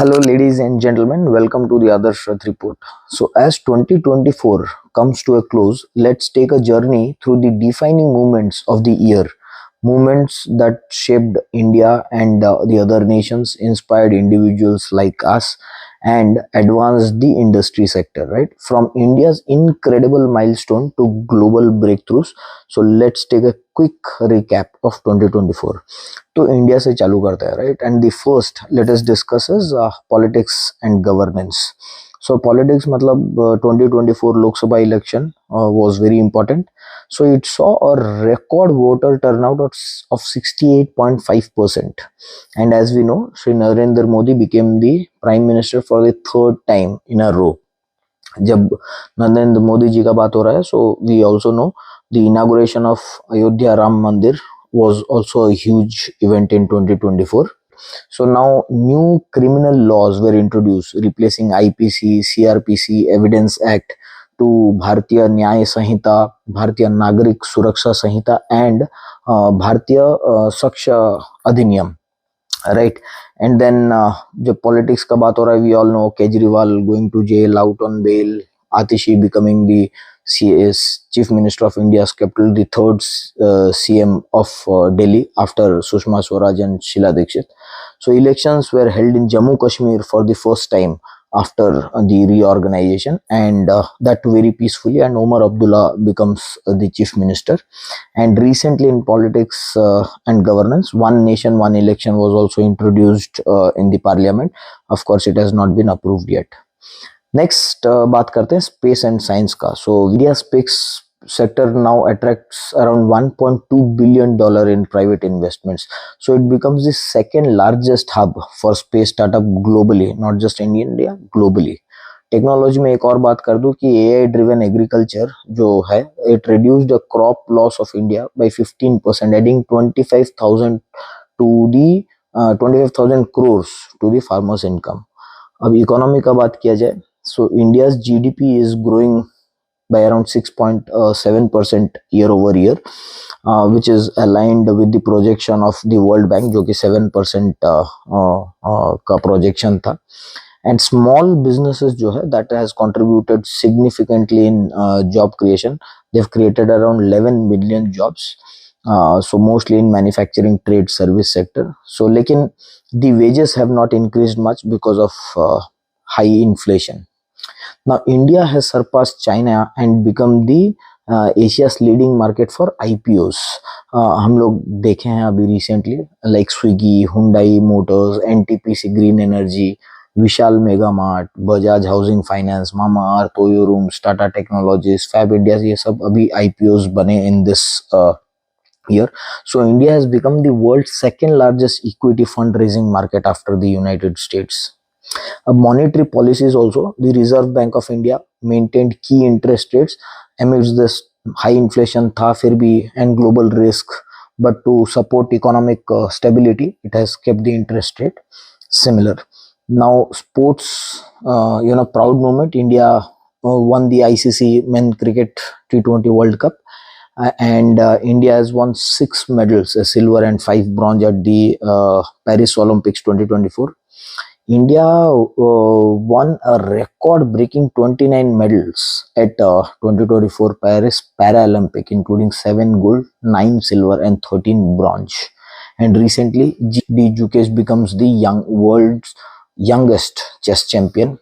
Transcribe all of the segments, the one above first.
Hello, ladies and gentlemen. Welcome to the Adarsh Rath report. So, as 2024 comes to a close, let's take a journey through the defining moments of the year. Moments that shaped India and the other nations, inspired individuals like us, and advanced the industry sector, right? From India's incredible milestone to global breakthroughs. So, let's take a quick recap of 2024. तो India से चालू करते हैं right and the first let us discuss is politics and governance so politics मतलब 2024 Lok Sabha election was very important. So it saw a record voter turnout of 68.5%. And as we know, Sri Narendra Modi became the prime minister for the third time in a row. जब नरेंद्र मोदी जी का बात हो रहा है so we also know the inauguration of Ayodhya Ram Mandir was also a huge event in 2024. So now new criminal laws were introduced, replacing IPC, CRPC, Evidence Act to Bharatiya Nyaya Sanhita, Bharatiya Nagrik Suraksha Sanhita, and Bharatiya Saksha Adhiniyam. Right and then जब politics का बात हो रहा है we all know Kejriwal going to jail out on bail Atishi becoming the CS chief minister of India's capital, the third CM of Delhi after Sushma Swaraj and Sheila Dikshit. So elections were held in Jammu Kashmir for the first time after the reorganization, and that very peacefully, and Omar Abdullah becomes the chief minister. And recently in politics and governance, one nation, one election was also introduced in the parliament. Of course, it has not been approved yet. Next बात करते हैं space and science का so India space sector now attracts around 1.2 billion dollar in private investments, so it becomes the second largest hub for space startup globally, not just in India, globally. Technology में एक और बात कर दूं कि AI driven agriculture जो है it reduced the crop loss of India by 15%, adding 25,000 to the 25,000 crores to the farmers income. अब इकोनॉमी का बात किया जाए so India's GDP is growing by around 6.7% year over year, which is aligned with the projection of the World Bank, जो कि 7% का projection था. And small businesses जो है that has contributed significantly in job creation. They've created around 11 million jobs. So mostly in manufacturing, trade, service sector. So लेकिन the wages have not increased much because of high inflation. Now, India has surpassed China and become the Asia's leading market for IPOs. हम लोग देखे हैं अभी recently like Swiggy, Hyundai Motors, NTPC Green Energy, Vishal mega mart, Bajaj housing finance, Mamaearth, OYO rooms, Tata technologies, Fabindia, ये सब अभी IPOs बने in this year. So India has become the world's second largest equity fundraising market after the United States. Monetary policies also, the Reserve Bank of India maintained key interest rates amidst this high inflation tha fir bhi and global risk, but to support economic stability it has kept the interest rate similar. Now sports, proud moment, India won the ICC men cricket T20 World Cup, and India has won 6 medals, a silver and 5 bronze at the Paris Olympics 2024. India won a record-breaking 29 medals at 2024 Paris Paralympic, including 7 gold, 9 silver, and 13 bronze. And recently, GD Jukesh becomes the world's youngest chess champion.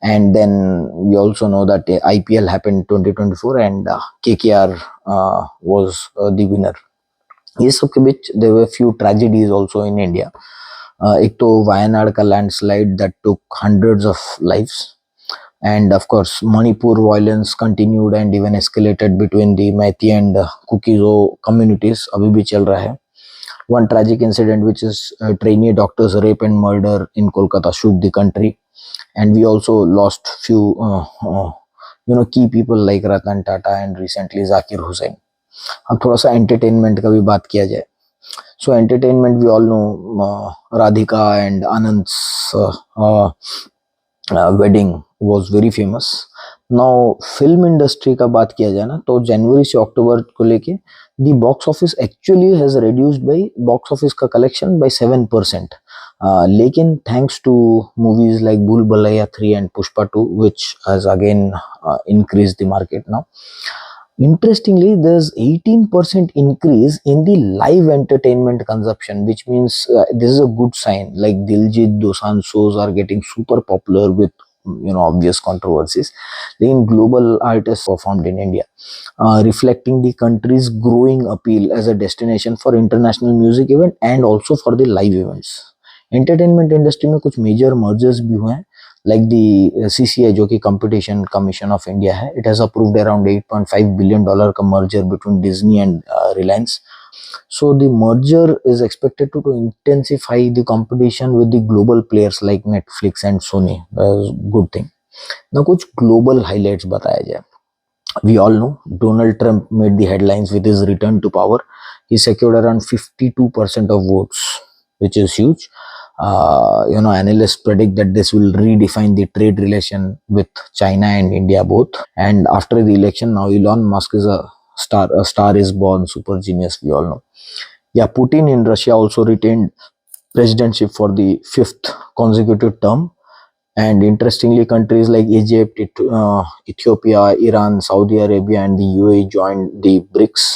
And then we also know that IPL happened 2024, and KKR was the winner. ये सब के बीच there were few tragedies also in India. एक तो वायनाड का landslide that took hundreds of lives, and of course Manipur violence continued and even escalated between the Meitei and Kuki-Zo communities अभी भी चल रहा है. One tragic incident, which is trainee doctors rape and murder in Kolkata, shook the country, and we also lost few key people like Ratan Tata and recently Zakir Hussain. अब थोड़ा सा entertainment का भी बात किया जाए. So entertainment, we all know Radhika and Anand's wedding was very famous. Now film industry का बात किया जाए ना, तो जनवरी से अक्टूबर को लेके the box office actually has reduced by box office का कलेक्शन बाय 7%. लेकिन thanks to movies like Bhool Bhulaiyaa 3 and Pushpa 2 which has again increased the market now. Interestingly, there's 18% increase in the live entertainment consumption, which means this is a good sign. Like Diljit Dosanjh shows are getting super popular with obvious controversies. Then global artists performed in India, reflecting the country's growing appeal as a destination for international music event and also for the live events. Entertainment industry में कुछ major mergers भी हुए हैं, like the CCI जो कि competition commission of India है, it has approved around $8.5 billion का merger between Disney and Reliance. So the merger is expected to intensify the competition with the global players like Netflix and Sony. That's a good thing. Now कुछ global highlights बताया जाए. We all know Donald Trump made the headlines with his return to power. He secured around 52% of votes, which is huge. Analysts predict that this will redefine the trade relation with China and India both. And after the election, now Elon Musk is a star. A star is born, super genius. We all know. Yeah, Putin in Russia also retained presidentship for the fifth consecutive term. And interestingly, countries like Egypt, Ethiopia, Iran, Saudi Arabia, and the UAE joined the BRICS.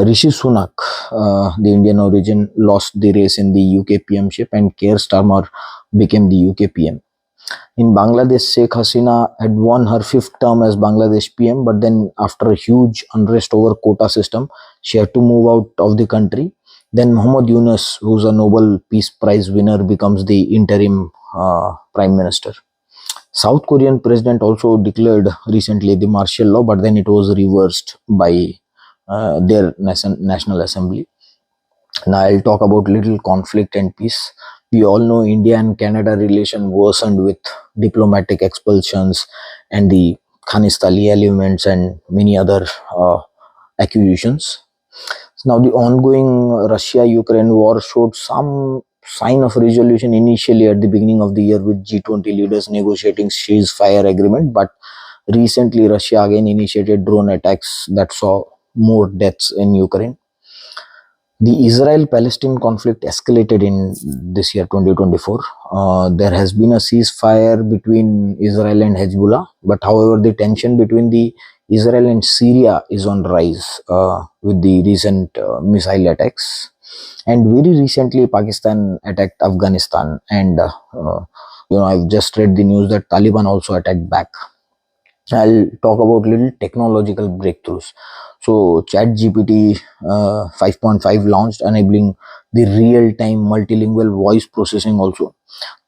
Rishi Sunak, the Indian origin, lost the race in the UK PMship, and Keir Starmer became the UK PM. In Bangladesh, Sheikh Hasina had won her fifth term as Bangladesh PM, but then after a huge unrest over quota system, she had to move out of the country. Then Muhammad Yunus, who's a Nobel Peace Prize winner, becomes the interim prime minister. South Korean president also declared recently the martial law, but then it was reversed by their national assembly. Now I'll talk about little conflict and peace. We all know India and Canada relation worsened with diplomatic expulsions and the Khanistali elements and many other accusations. Now the ongoing Russia-Ukraine war showed some sign of resolution initially at the beginning of the year with G20 leaders negotiating ceasefire agreement, but recently Russia again initiated drone attacks that saw more deaths in Ukraine. The Israel-Palestine conflict escalated in this year 2024. There has been a ceasefire between Israel and Hezbollah, but however, the tension between the Israel and Syria is on rise with the recent missile attacks. And very recently, Pakistan attacked Afghanistan, and I've just read the news that Taliban also attacked back. I'll talk about little technological breakthroughs. So ChatGPT 5.5 launched, enabling the real-time multilingual voice processing also.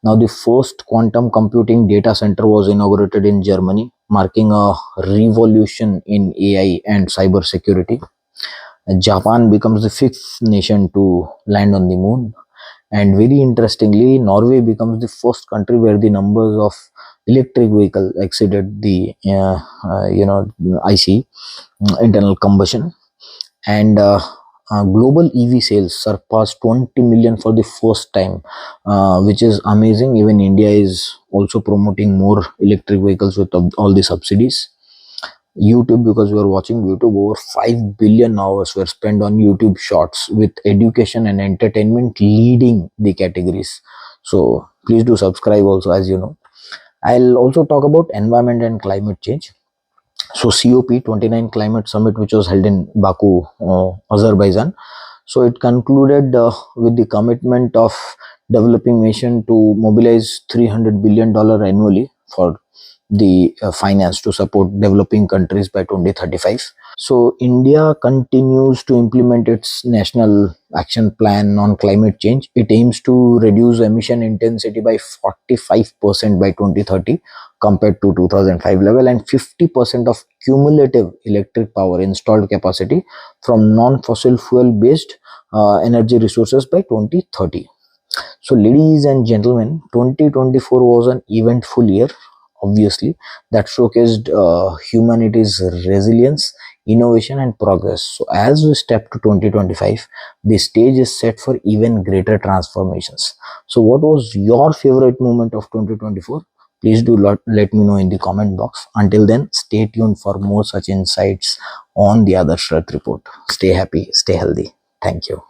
Now the first quantum computing data center was inaugurated in Germany, marking a revolution in AI and cyber security. Japan becomes the fifth nation to land on the moon. And very interestingly, Norway becomes the first country where the numbers of electric vehicles exceeded the IC, internal combustion. And global EV sales surpassed 20 million for the first time, which is amazing. Even India is also promoting more electric vehicles with all the subsidies. YouTube, because we are watching YouTube, over 5 billion hours were spent on YouTube shorts, with education and entertainment leading the categories. So please do subscribe also, as you know. I'll also talk about environment and climate change. So COP29 climate summit, which was held in Baku, Azerbaijan. So it concluded with the commitment of developing nation to mobilize $300 billion annually for the finance to support developing countries by 2035. So India continues to implement its national action plan on climate change. It aims to reduce emission intensity by 45% by 2030 compared to 2005 level, and 50% of cumulative electric power installed capacity from non-fossil fuel based energy resources by 2030. So, ladies and gentlemen, 2024 was an eventful year, obviously, that showcased humanity's resilience, innovation, and progress. So, as we step to 2025, the stage is set for even greater transformations. So, what was your favorite moment of 2024? Please do let me know in the comment box. Until then, stay tuned for more such insights on the Adarsh Rath report. Stay happy, stay healthy. Thank you.